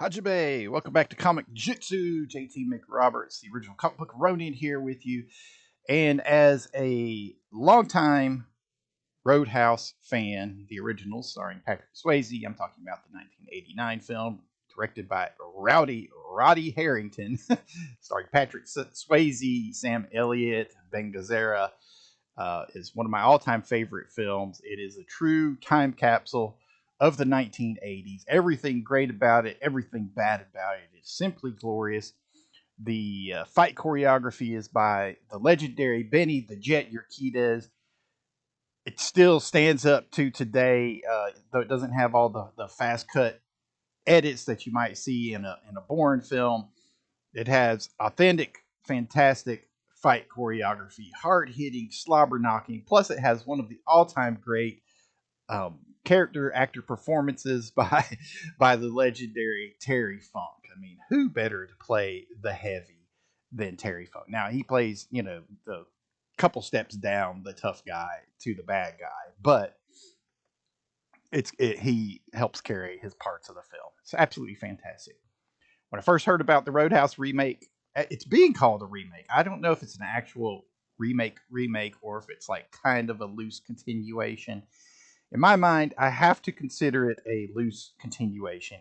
Hajime, welcome back to Comic-Jutsu. JT McRoberts, the original comic book Ronin, here with you. And as a longtime Roadhouse fan, the original starring Patrick Swayze, I'm talking about the 1989 film directed by Roddy Harrington, starring Patrick Swayze, Sam Elliott, Ben Gazzara. Is one of my all-time favorite films. It is a true time capsule of the 1980s. Everything great about it, everything bad about it is simply glorious. The fight choreography is by the legendary Benny the Jet Urquidez. It still stands up to today, though it doesn't have all the fast cut edits that you might see in a Bourne film. It has authentic, fantastic fight choreography, hard-hitting, slobber-knocking. Plus, it has one of the all-time great character actor performances by the legendary Terry Funk. I mean, who better to play the heavy than Terry Funk? Now, he plays, the couple steps down the tough guy to the bad guy, but he helps carry his parts of the film. It's absolutely fantastic. When I first heard about the Roadhouse remake, it's being called a remake. I don't know if it's an actual remake, or if it's like kind of a loose continuation. In my mind, I have to consider it a loose continuation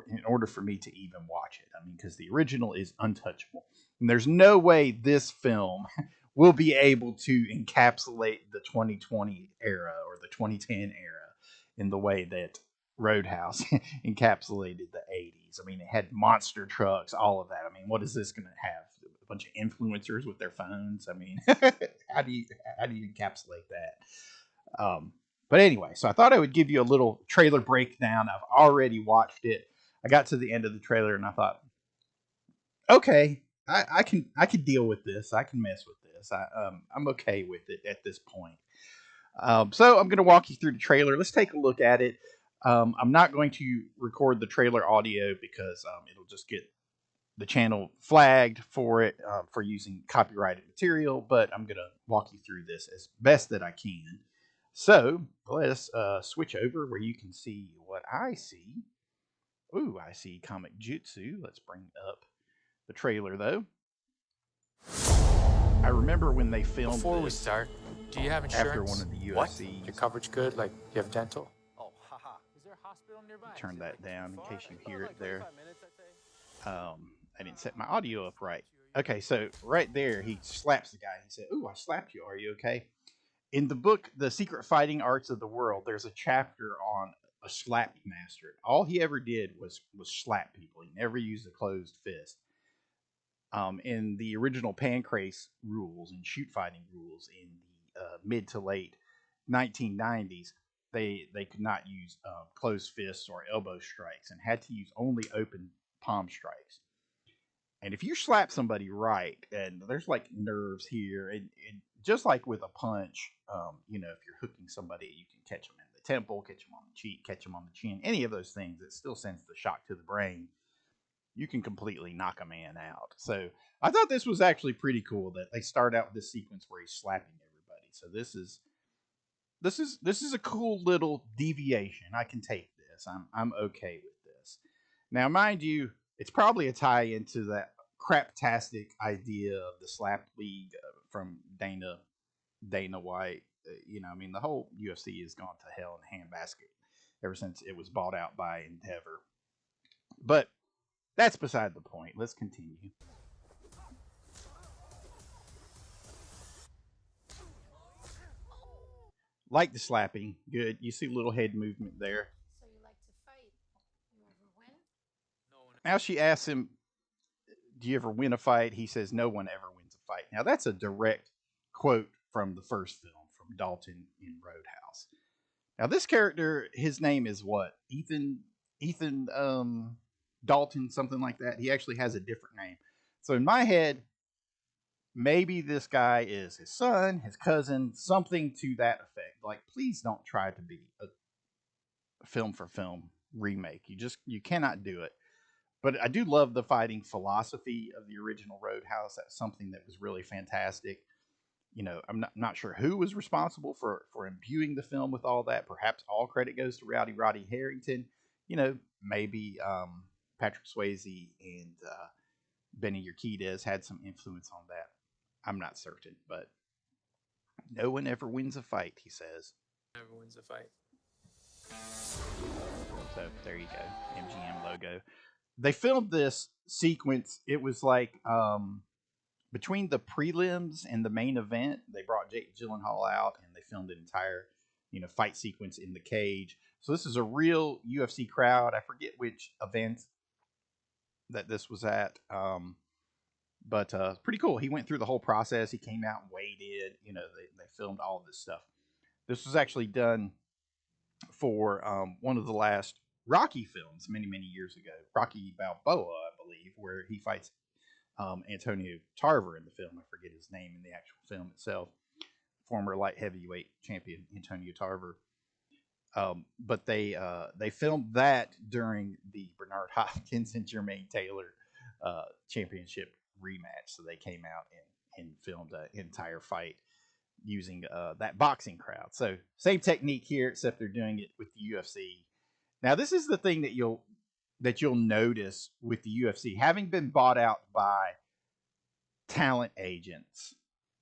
in order for me to even watch it. I mean, because the original is untouchable. And there's no way this film will be able to encapsulate the 2020 era or the 2010 era in the way that Roadhouse encapsulated the 80s. I mean, it had monster trucks, all of that. I mean, what is this going to have? A bunch of influencers with their phones? I mean, how do you encapsulate that? But anyway, so I thought I would give you a little trailer breakdown. I've already watched it. I got to the end of the trailer and I thought, okay, I can deal with this. I can mess with this. I'm okay with it at this point. So I'm going to walk you through the trailer. Let's take a look at it. I'm not going to record the trailer audio because it'll just get the channel flagged for it for using copyrighted material. But I'm going to walk you through this as best that I can. So let's switch over where you can see what I see. Ooh, I see Comic-Jutsu. Let's bring up the trailer, though. I remember when they filmed Before we start, do you have insurance? After one of the UFCs. What? Your coverage good? Like, you have dental? Oh, haha. Is there a hospital nearby? Turn that down in case you hear it there. I didn't set my audio up right. Okay, so right there, he slaps the guy. He said, "Ooh, I slapped you. Are you okay?" In the book, The Secret Fighting Arts of the World, there's a chapter on a slap master. All he ever did was slap people. He never used a closed fist. In the original Pancrase rules and shoot fighting rules in the mid to late 1990s, they could not use closed fists or elbow strikes and had to use only open palm strikes. And if you slap somebody right, and there's like nerves here, and just like with a punch, if you're hooking somebody, you can catch them in the temple, catch them on the cheek, catch them on the chin, any of those things that still sends the shock to the brain. You can completely knock a man out. So I thought this was actually pretty cool that they start out with this sequence where he's slapping everybody. So this is a cool little deviation. I can take this. I'm okay with this. Now, mind you, it's probably a tie into that craptastic idea of the slap league from Dana White. The whole UFC has gone to hell in a handbasket ever since it was bought out by Endeavor. But that's beside the point. Let's continue. Like the slapping. Good. You see a little head movement there. So you like to fight. You ever win? Now she asks him, do you ever win a fight? He says, no one ever wins a fight. Now that's a direct quote from the first film, from Dalton in Roadhouse. Now this character, his name is what? Ethan Dalton, something like that. He actually has a different name. So in my head, maybe this guy is his son, his cousin, something to that effect. Like, please don't try to be a film for film remake. You cannot do it. But I do love the fighting philosophy of the original Roadhouse. That's something that was really fantastic. I'm not sure who was responsible for imbuing the film with all that. Perhaps all credit goes to Roddy Harrington. Maybe Patrick Swayze and Benny Urquidez had some influence on that. I'm not certain, but no one ever wins a fight, he says. Never wins a fight. So there you go, MGM logo. They filmed this sequence. It was like between the prelims and the main event, they brought Jake Gyllenhaal out and they filmed an entire, fight sequence in the cage. So this is a real UFC crowd. I forget which event that this was at, but pretty cool. He went through the whole process. He came out and weighed in. They filmed all of this stuff. This was actually done for one of the last Rocky films many, many years ago. Rocky Balboa, I believe, where he fights Antonio Tarver in the film. I forget his name in the actual film itself. Former light heavyweight champion Antonio Tarver. But they filmed that during the Bernard Hopkins and Jermaine Taylor championship rematch. So they came out and filmed an entire fight using that boxing crowd. So same technique here, except they're doing it with the UFC. Now this is the thing that you'll notice with the UFC, having been bought out by talent agents.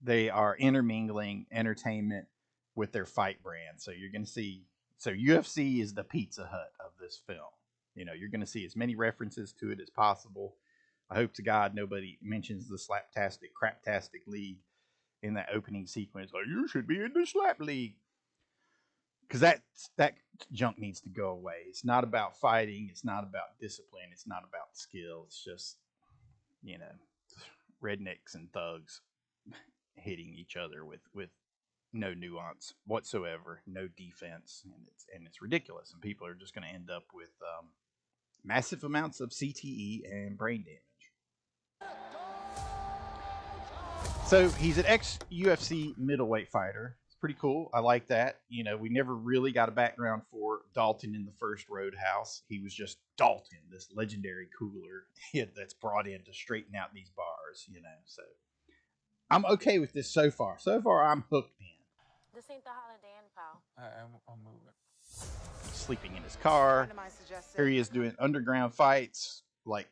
They are intermingling entertainment with their fight brand. So you're going to see. So UFC is the Pizza Hut of this film. You're going to see as many references to it as possible. I hope to God nobody mentions the slaptastic, craptastic league in that opening sequence. Like, you should be in the slap league. Because that junk needs to go away. It's not about fighting. It's not about discipline. It's not about skill. It's just, rednecks and thugs hitting each other with no nuance whatsoever, no defense, and it's ridiculous. And people are just going to end up with massive amounts of CTE and brain damage. So he's an ex-UFC middleweight fighter. It's pretty cool. I like that. We never really got a background for Dalton in the first Roadhouse. He was just Dalton, this legendary cooler that's brought in to straighten out these bars, So I'm okay with this so far. So far, I'm hooked in. This ain't the Holiday Inn, pal. I'm moving. Sleeping in his car. Here he is doing underground fights like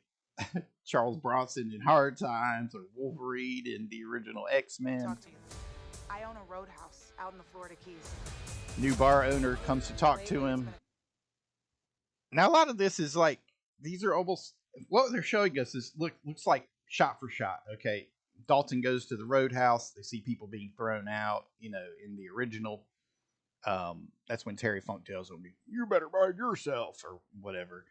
Charles Bronson in Hard Times or Wolverine in the original X-Men. Talk to you. I own a roadhouse out in the Florida Keys. New bar owner comes to talk to him. Now a lot of this is like, these are almost, what they're showing us is looks like shot for shot. Okay, Dalton goes to the roadhouse. They see people being thrown out. In the original, that's when Terry Funk tells him, "You better mind yourself," or whatever.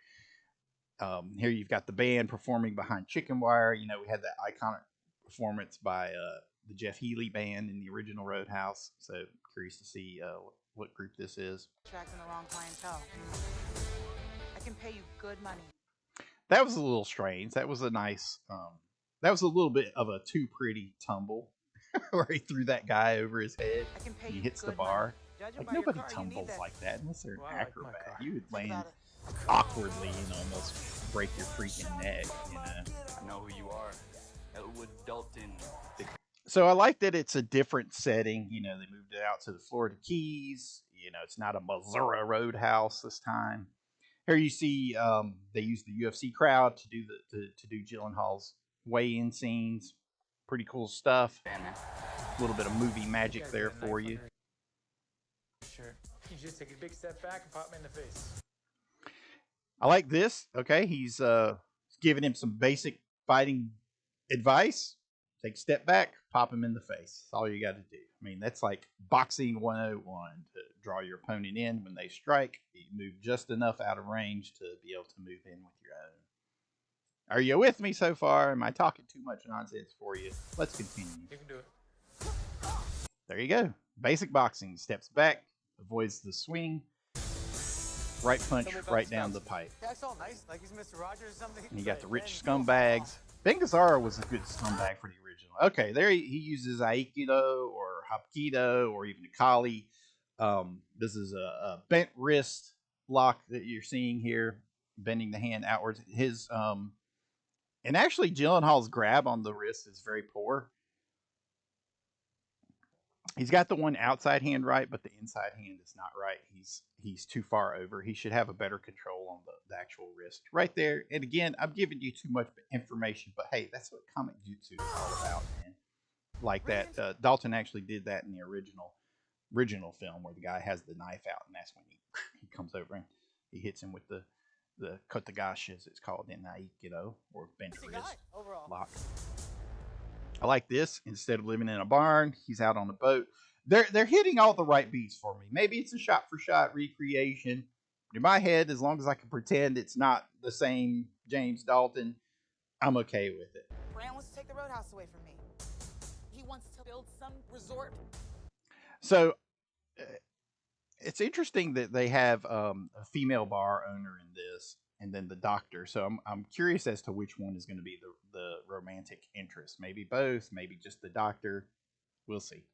Here you've got the band performing behind chicken wire. We had that iconic performance by the Jeff Healey band in the original Roadhouse. So curious to see what group this is. Attracting the wrong clientele. I can pay you good money. That was a little strange. That was a nice. That was a little bit of a too pretty tumble, where he threw that guy over his head. I can pay He you hits the good bar. money. Like nobody tumbles like that unless they're an Well, I like my acrobat. car. You would Think land about awkwardly and almost break your freaking neck. I know who you are. Elwood Dalton. So I like that it's a different setting. They moved it out to the Florida Keys. It's not a Missouri Roadhouse this time. Here you see they use the UFC crowd to do to do Gyllenhaal's weigh-in scenes. Pretty cool stuff. A little bit of movie magic there for you. Sure. You just take a big step back and pop me in the face. I like this. Okay, he's giving him some basic fighting advice. Take a step back, pop him in the face. That's all you got to do. I mean, that's like boxing 101. To draw your opponent in when they strike, you move just enough out of range to be able to move in with your own. Are you with me so far? Am I talking too much nonsense for you? Let's continue. You can do it. There you go. Basic boxing. Steps back, avoids the swing. Right punch, right down the pipe. That's all nice, like he's Mr. Rogers or something. And you got the rich scumbags. Ben Gazzara was a good scumbag for the original. Okay, there he uses Aikido or Hapkido or even Kali. This is a bent wrist lock that you're seeing here, bending the hand outwards. His and actually Gyllenhaal's grab on the wrist is very poor. He's got the one outside hand right, but the inside hand is not right. He's too far over. He should have a better control on the actual wrist right there. And again, I'm giving you too much information, but hey, that's what Comic-Jutsu is all about, man. Like that, Dalton actually did that in the original film where the guy has the knife out, and that's when he comes over and he hits him with the kotegashi, as it's called in Aikido, or bent wrist lock. I like this. Instead of living in a barn, he's out on a boat. They're hitting all the right beats for me. Maybe it's a shot-for-shot recreation. In my head, as long as I can pretend it's not the same James Dalton, I'm okay with it. Brand wants to take the roadhouse away from me. He wants to build some resort. So it's interesting that they have a female bar owner in this, and then the doctor. So I'm curious as to which one is going to be the romantic interest. Maybe both. Maybe just the doctor. We'll see.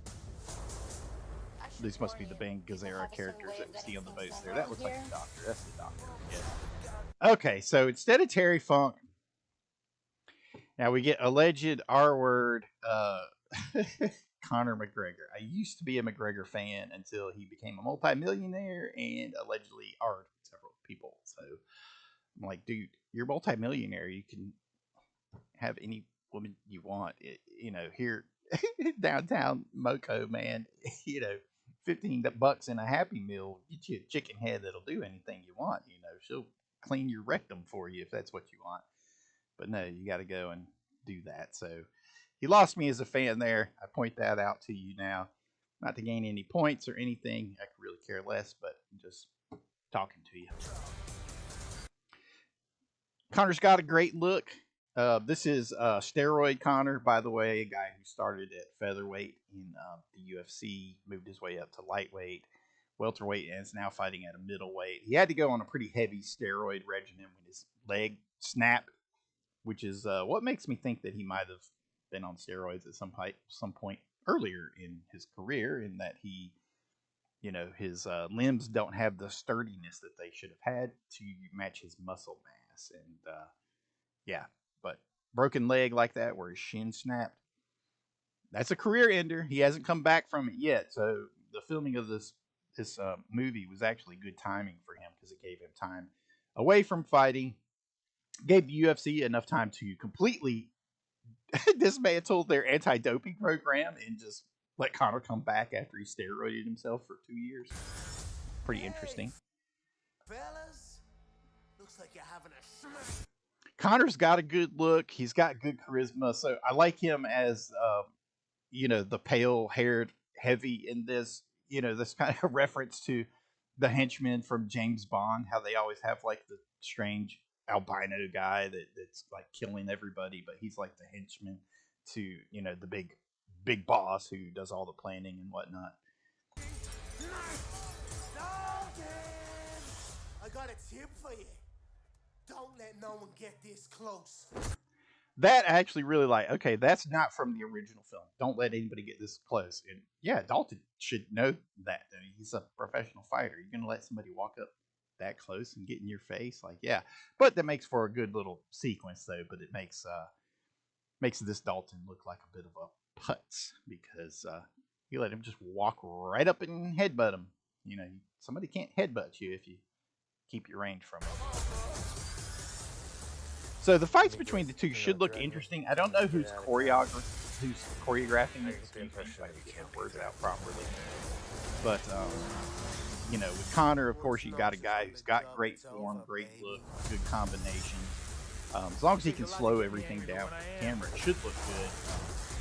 These must be the Ben Gazzara characters that we see on the boats there. That looks like the doctor. That's the doctor. Yeah. Okay, so instead of Terry Funk, now we get alleged R word Conor McGregor. I used to be a McGregor fan until he became a multimillionaire and allegedly R'd several people. So I'm like, dude, you're a multimillionaire. You can have any woman you want. Here downtown Moco, man, $15 in a Happy Meal, get you a chicken head that'll do anything you want. She'll clean your rectum for you if that's what you want. But no, you got to go and do that. So he lost me as a fan there. I point that out to you now. Not to gain any points or anything. I could really care less, but I'm just talking to you. Conor's got a great look. This is steroid Conor, by the way, a guy who started at featherweight in the UFC, moved his way up to lightweight, welterweight, and is now fighting at a middleweight. He had to go on a pretty heavy steroid regimen when his leg snapped, which is what makes me think that he might have been on steroids at some point earlier in his career, in that his limbs don't have the sturdiness that they should have had to match his muscle mass. And yeah, but broken leg like that where his shin snapped, that's a career ender. He hasn't come back from it yet. So the filming of this movie was actually good timing for him, because it gave him time away from fighting, gave the UFC enough time to completely dismantle their anti-doping program and just let Conor come back after he steroided himself for 2 years. Pretty interesting. Fellas, looks like you're having a smash. Conor's got a good look. He's got good charisma. So I like him as, the pale-haired heavy in this. This kind of reference to the henchman from James Bond, how they always have like the strange albino guy that's like killing everybody, but he's like the henchman to, the big boss who does all the planning and whatnot. I got a tip for you. Don't let no one get this close. That I actually really like. Okay, that's not from the original film. Don't let anybody get this close. And yeah, Dalton should know that. I mean, he's a professional fighter. You're gonna let somebody walk up that close and get in your face? Like, yeah. But that makes for a good little sequence, though. But it makes this Dalton look like a bit of a putz, because you let him just walk right up and headbutt him. Somebody can't headbutt you if you keep your range from it. So the fights between the two should look interesting. I don't know who's choreographing it. If I can get words out properly. But with Conor, of course, you got a guy who's got great form, great look, good combination. As long as he can slow everything down with the camera, it should look good.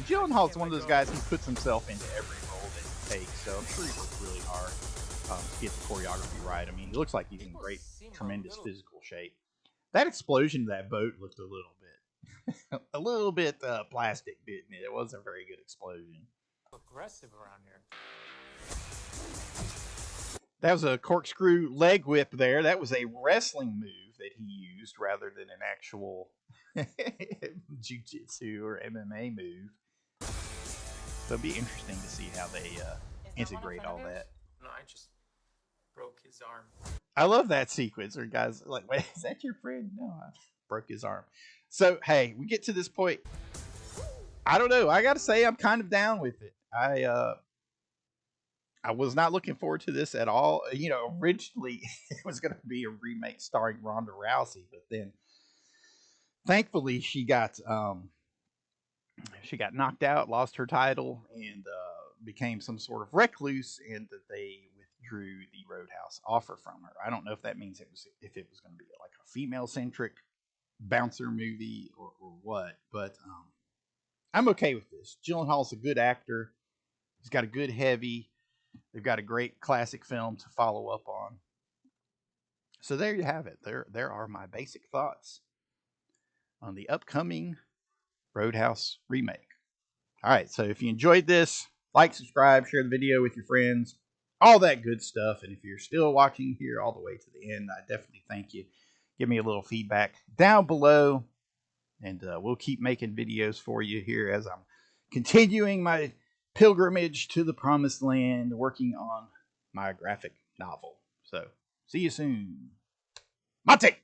Gyllenhaal's one of those guys who puts himself into every role that he takes, so I'm sure he works really hard to get the choreography right. I mean, he looks like he's in great, tremendous physical shape. That explosion of that boat looked a little bit plastic, didn't it? It wasn't a very good explosion. Aggressive around here. That was a corkscrew leg whip there. That was a wrestling move that he used rather than an actual jiu-jitsu or MMA move. So it'll be interesting to see how they integrate all that. No, I just broke his arm. I love that sequence where guys are like, wait, is that your friend? No, I broke his arm. So, hey, we get to this point. I don't know. I got to say, I'm kind of down with it. I was not looking forward to this at all. You know, originally it was going to be a remake starring Ronda Rousey, but then thankfully she got knocked out, lost her title, and became some sort of recluse, and that they withdrew the Roadhouse offer from her. I don't know if that means if it was going to be like a female centric bouncer movie or what, but I'm okay with this. Gyllenhaal's a good actor. He's got a good heavy. They've got a great classic film to follow up on. So there you have it. There are my basic thoughts on the upcoming Roadhouse remake. All right, so if you enjoyed this, like, subscribe, share the video with your friends, all that good stuff. And if you're still watching here all the way to the end, I definitely thank you. Give me a little feedback down below, and we'll keep making videos for you here as I'm continuing my pilgrimage to the promised land, working on my graphic novel. So, see you soon. Mate!